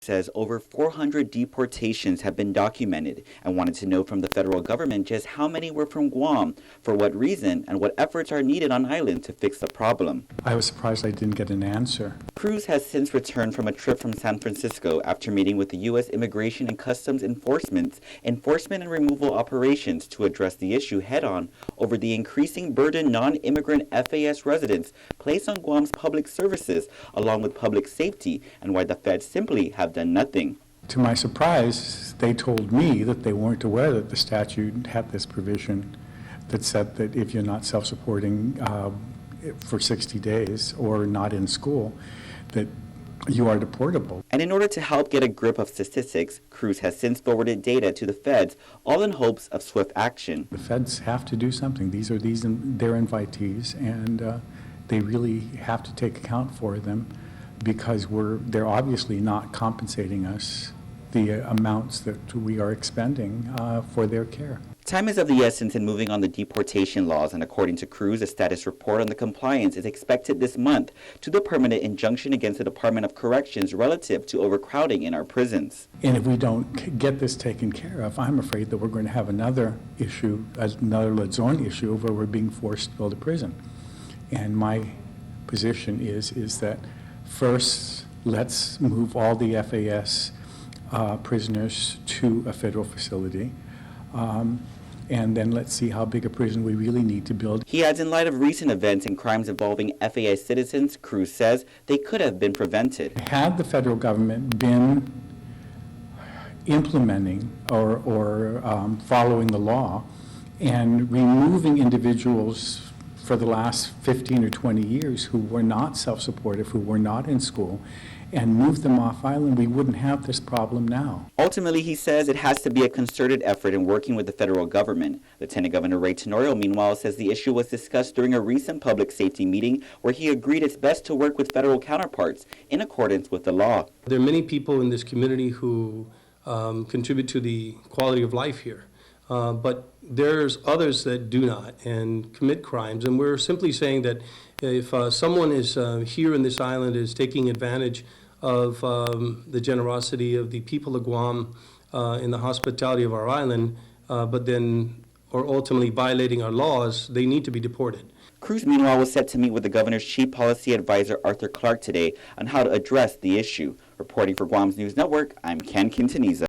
Says over 400 deportations have been documented and wanted to know from the federal government just how many were from Guam, for what reason, and what efforts are needed on island to fix the problem. I was surprised I didn't get an answer. Cruz has since returned from a trip from San Francisco after meeting with the U.S. Immigration and Customs Enforcement and removal operations to address the issue head-on over the increasing burden non-immigrant FAS residents place on Guam's public services, along with public safety, and why the feds simply have done nothing. To my surprise, they told me that they weren't aware that the statute had this provision that said that if you're not self-supporting for 60 days or not in school, that you are deportable. And in order to help get a grip of statistics, Cruz has since forwarded data to the feds, all in hopes of swift action. The feds have to do something. They're invitees, and they really have to take account for them, because they're obviously not compensating us the amounts that we are expending for their care. Time is of the essence in moving on the deportation laws, and according to Cruz, a status report on the compliance is expected this month to the permanent injunction against the Department of Corrections relative to overcrowding in our prisons. And if we don't get this taken care of, I'm afraid that we're going to have another issue, another Ladzorn issue, where we're being forced to go to prison. And my position is that first, let's move all the FAS prisoners to a federal facility, and then let's see how big a prison we really need to build. He adds, in light of recent events and crimes involving FAS citizens, Cruz says they could have been prevented. Had the federal government been implementing or following the law and removing individuals for the last 15 or 20 years who were not self-supportive, who were not in school, and move them off island, we wouldn't have this problem now. Ultimately, he says it has to be a concerted effort in working with the federal government. Lieutenant Governor Ray Tenorio, meanwhile, says the issue was discussed during a recent public safety meeting where he agreed it's best to work with federal counterparts in accordance with the law. There are many people in this community who contribute to the quality of life here. But there's others that do not and commit crimes, and we're simply saying that if someone is here in this island is taking advantage of the generosity of the people of Guam in the hospitality of our island, but then or ultimately violating our laws, they need to be deported. Cruz, meanwhile, was set to meet with the governor's chief policy advisor, Arthur Clark, today on how to address the issue. Reporting for Guam's News Network, I'm Ken Quintaniza.